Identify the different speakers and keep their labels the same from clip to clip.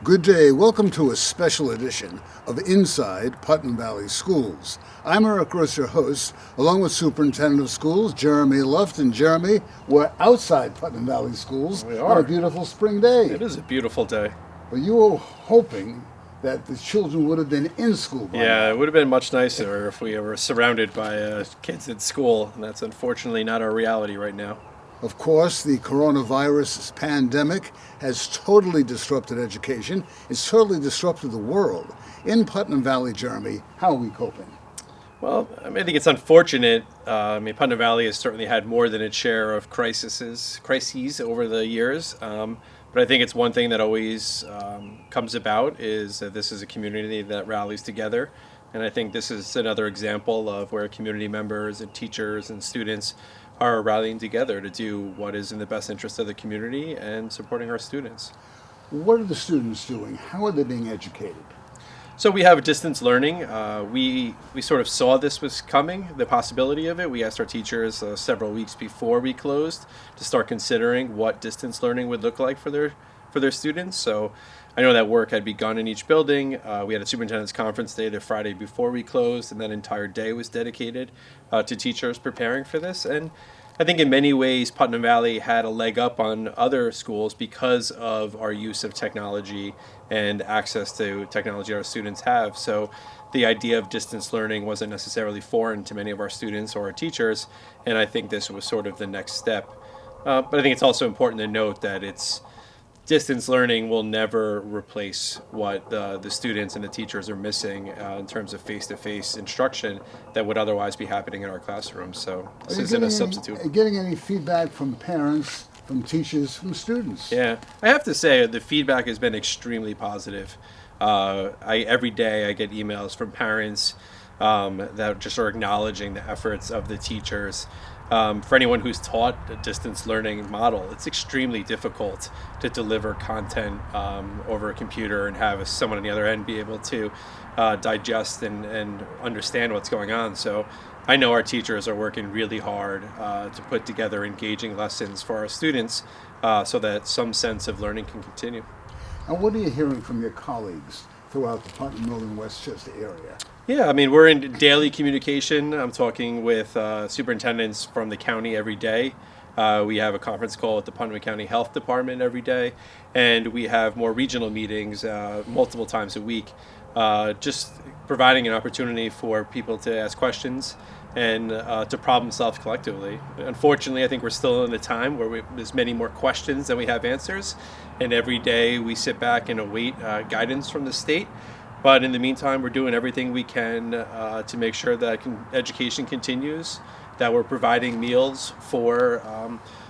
Speaker 1: Good day. Welcome to a special edition of Inside Putnam Valley Schools. I'm Eric Gross, your host, along with Superintendent of Schools, Jeremy Luft. And Jeremy, we're outside Putnam Valley Schools
Speaker 2: We are.
Speaker 1: on a beautiful spring day.
Speaker 2: It is a beautiful day.
Speaker 1: But you were hoping that the children would have been in school by now.
Speaker 2: Yeah, it would have been much nicer if we were surrounded by kids at school, and that's unfortunately not our reality right now.
Speaker 1: Of course, the coronavirus pandemic has totally disrupted education. It's totally disrupted the world. In Putnam Valley, Jeremy, how are we coping?
Speaker 2: Well, I think it's unfortunate. Putnam Valley has certainly had more than its share of crises over the years. But I think it's one thing that always comes about is that this is a community that rallies together. And I think this is another example of where community members and teachers and students are rallying together to do what is in the best interest of the community and supporting our students.
Speaker 1: What are the students doing? How are they being educated?
Speaker 2: So we have distance learning. We sort of saw this was coming, the possibility of it. We asked our teachers several weeks before we closed to start considering what distance learning would look like for their students. So I know that work had begun in each building. We had a superintendent's conference day the Friday before we closed, and that entire day was dedicated to teachers preparing for this. And I think in many ways, Putnam Valley had a leg up on other schools because of our use of technology and access to technology our students have. So the idea of distance learning wasn't necessarily foreign to many of our students or our teachers, and I think this was sort of the next step. But I think it's also important to note that distance learning will never replace what the students and the teachers are missing in terms of face-to-face instruction that would otherwise be happening in our classrooms. So this isn't a substitute.
Speaker 1: Are you getting any feedback from parents, from teachers, from students?
Speaker 2: Yeah, I have to say the feedback has been extremely positive. Every day I get emails from parents that just are acknowledging the efforts of the teachers. For anyone who's taught a distance learning model, it's extremely difficult to deliver content over a computer and have someone on the other end be able to digest and understand what's going on. So I know our teachers are working really hard to put together engaging lessons for our students so that some sense of learning can continue.
Speaker 1: And what are you hearing from your colleagues throughout the Putnam, Northern Westchester area?
Speaker 2: Yeah, we're in daily communication. I'm talking with superintendents from the county every day. We have a conference call with the Putnam County Health Department every day, and we have more regional meetings multiple times a week, just providing an opportunity for people to ask questions and to problem solve collectively. Unfortunately, I think we're still in a time where there's many more questions than we have answers, and every day we sit back and await guidance from the state. But in the meantime, we're doing everything we can to make sure that education continues, that we're providing meals for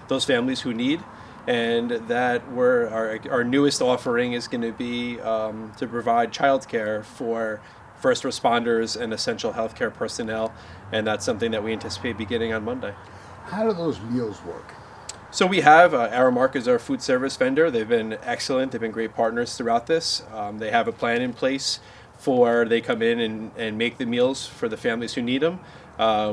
Speaker 2: those families who need, and that our newest offering is going to be to provide childcare for first responders and essential healthcare personnel, and that's something that we anticipate beginning on Monday.
Speaker 1: How do those meals work?
Speaker 2: So we have Aramark is our food service vendor. They've been excellent. They've been great partners throughout this. They have a plan in place they come in and make the meals for the families who need them.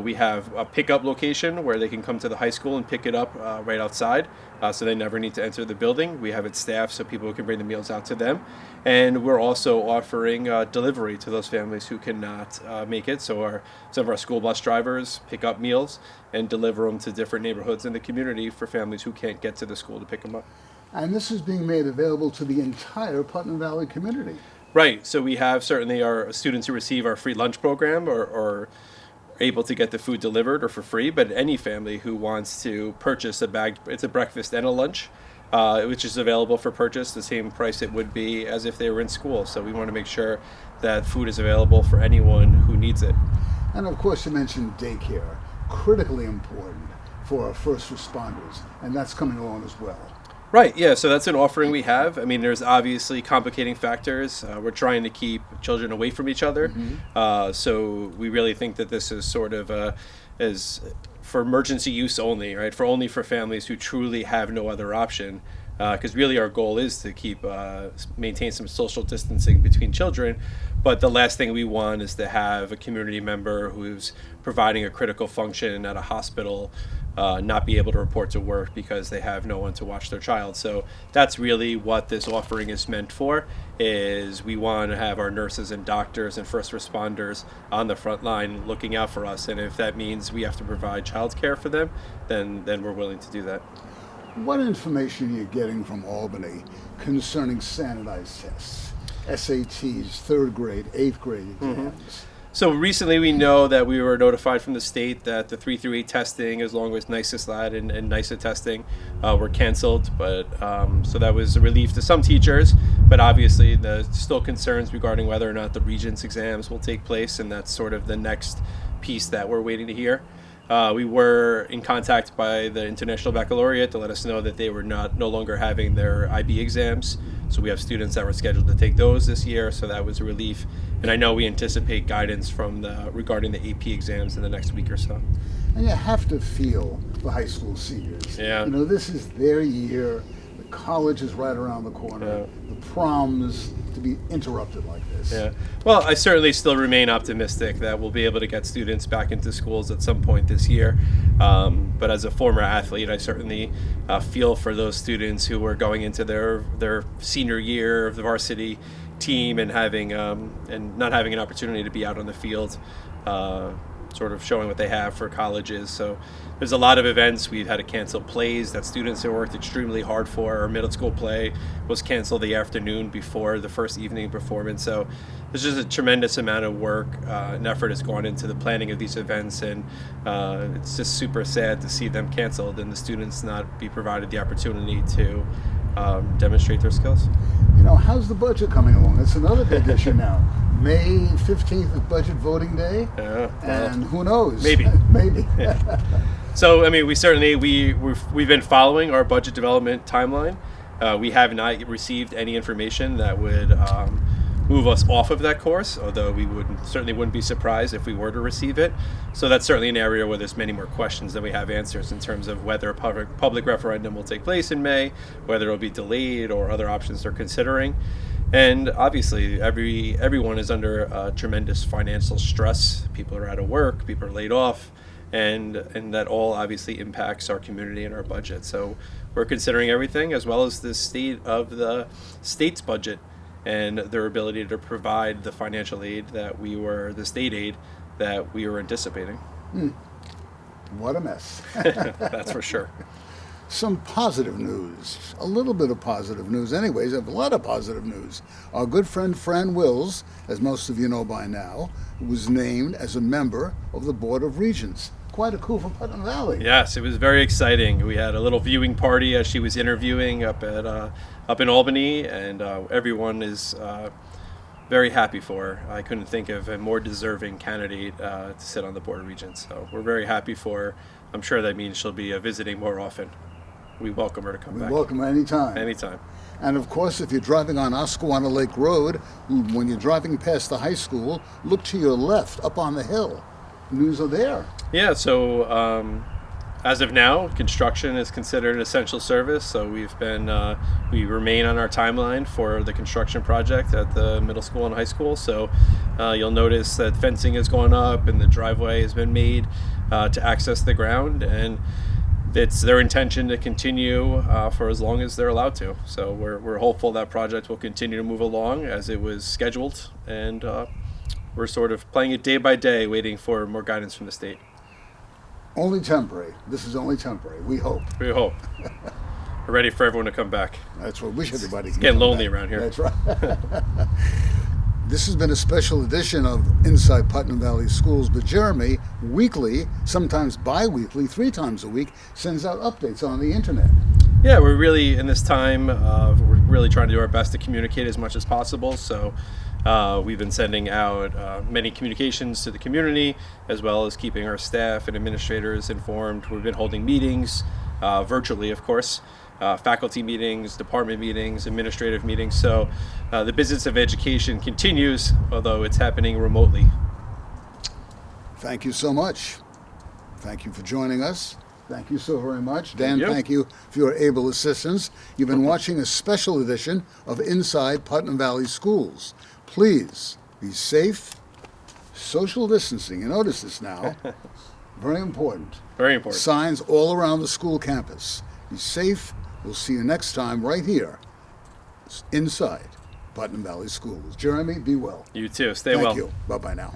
Speaker 2: We have a pickup location where they can come to the high school and pick it up right outside, so they never need to enter the building. We have it staffed so people can bring the meals out to them. And we're also offering delivery to those families who cannot make it. So some of our school bus drivers pick up meals and deliver them to different neighborhoods in the community for families who can't get to the school to pick them up.
Speaker 1: And this is being made available to the entire Putnam Valley community.
Speaker 2: Right. So we have certainly our students who receive our free lunch program or able to get the food delivered or for free, but any family who wants to purchase it's a breakfast and a lunch, which is available for purchase, the same price it would be as if they were in school. So we want to make sure that food is available for anyone who needs it.
Speaker 1: And of course, you mentioned daycare, critically important for our first responders, and that's coming along as well.
Speaker 2: Right, yeah, so that's an offering we have. There's obviously complicating factors. We're trying to keep children away from each other. So we really think that this is sort of is for emergency use only, right? For families who truly have no other option. Because really our goal is to maintain some social distancing between children. But the last thing we want is to have a community member who's providing a critical function at a hospital not be able to report to work because they have no one to watch their child. So that's really what this offering is meant for, is we want to have our nurses and doctors and first responders on the front line looking out for us. And if that means we have to provide child care for them, then we're willing to do that.
Speaker 1: What information are you getting from Albany concerning standardized tests, SATs, third grade, eighth grade exams?
Speaker 2: So recently we know that we were notified from the state that the 3 through 8 testing, as long as NYSA and NYSA testing, were canceled. But so that was a relief to some teachers. But obviously there's still concerns regarding whether or not the Regents exams will take place, and that's sort of the next piece that we're waiting to hear. We were in contact by the International Baccalaureate to let us know that they were no longer having their IB exams. So we have students that were scheduled to take those this year, so that was a relief. And I know we anticipate guidance regarding the AP exams in the next week or so.
Speaker 1: And you have to feel the high school seniors.
Speaker 2: Yeah.
Speaker 1: You know, this is their year. The college is right around the corner.
Speaker 2: Yeah.
Speaker 1: The proms to be interrupted like this.
Speaker 2: Yeah. Well, I certainly still remain optimistic that we'll be able to get students back into schools at some point this year. But as a former athlete, I certainly feel for those students who are going into their senior year of the varsity team and not having an opportunity to be out on the field, sort of showing what they have for colleges. So there's a lot of events. We've had to cancel plays that students have worked extremely hard for. Our middle school play was canceled the afternoon before the first evening performance. So there's just a tremendous amount of work and effort has gone into the planning of these events, and it's just super sad to see them canceled and the students not be provided the opportunity to demonstrate their skills.
Speaker 1: You know, how's the budget coming along? That's another big issue now. May 15th is budget voting day, and who knows?
Speaker 2: Maybe.
Speaker 1: Maybe.
Speaker 2: Yeah. So, I mean, we've been following our budget development timeline. We have not received any information that would move us off of that course, although we certainly wouldn't be surprised if we were to receive it. So that's certainly an area where there's many more questions than we have answers in terms of whether a public referendum will take place in May, whether it'll be delayed, or other options they're considering. And obviously, everyone is under tremendous financial stress. People are out of work, people are laid off, and that all obviously impacts our community and our budget. So we're considering everything, as well as the state of the state's budget and their ability to provide the financial aid the state aid that we were anticipating.
Speaker 1: What a mess.
Speaker 2: That's for sure.
Speaker 1: Some positive news, a little bit of positive news anyways, a lot of positive news. Our good friend Fran Wills, as most of you know by now, was named as a member of the Board of Regents. Quite a coup for Putnam Valley.
Speaker 2: Yes, it was very exciting. We had a little viewing party as she was interviewing up in Albany, and everyone is very happy for her. I couldn't think of a more deserving candidate to sit on the Board of Regents. So we're very happy for her. I'm sure that means she'll be visiting more often. We welcome her to come back.
Speaker 1: We welcome her anytime.
Speaker 2: Anytime.
Speaker 1: And of course, if you're driving on Oscawana Lake Road, when you're driving past the high school, look to your left, up on the hill. News are there.
Speaker 2: Yeah, so as of now, construction is considered an essential service. So we remain on our timeline for the construction project at the middle school and high school. So you'll notice that fencing has gone up and the driveway has been made to access the ground, and it's their intention to continue for as long as they're allowed to. So we're hopeful that project will continue to move along as it was scheduled, and we're sort of playing it day by day, waiting for more guidance from the state.
Speaker 1: Only temporary. This is only temporary. We hope.
Speaker 2: We hope. We're ready for everyone to come back.
Speaker 1: That's what we wish everybody.
Speaker 2: It's getting lonely around here.
Speaker 1: That's right. This has been a special edition of Inside Putnam Valley Schools, but Jeremy, weekly, sometimes bi-weekly, 3 times a week, sends out updates on the internet.
Speaker 2: Yeah, we're really, in this time, we're really trying to do our best to communicate as much as possible. So we've been sending out many communications to the community, as well as keeping our staff and administrators informed. We've been holding meetings, virtually, of course, faculty meetings, department meetings, administrative meetings. So the business of education continues, although it's happening remotely.
Speaker 1: Thank you so much. Thank you for joining us. Thank you so very much. Dan, thank you for your able assistance. You've been watching a special edition of Inside Putnam Valley Schools. Please be safe, social distancing, you notice this now, Very important.
Speaker 2: Very important.
Speaker 1: Signs all around the school campus. Be safe. We'll see you next time right here inside Putnam Valley Schools. Jeremy, be well.
Speaker 2: You too. Stay well.
Speaker 1: Thank you. Bye-bye now.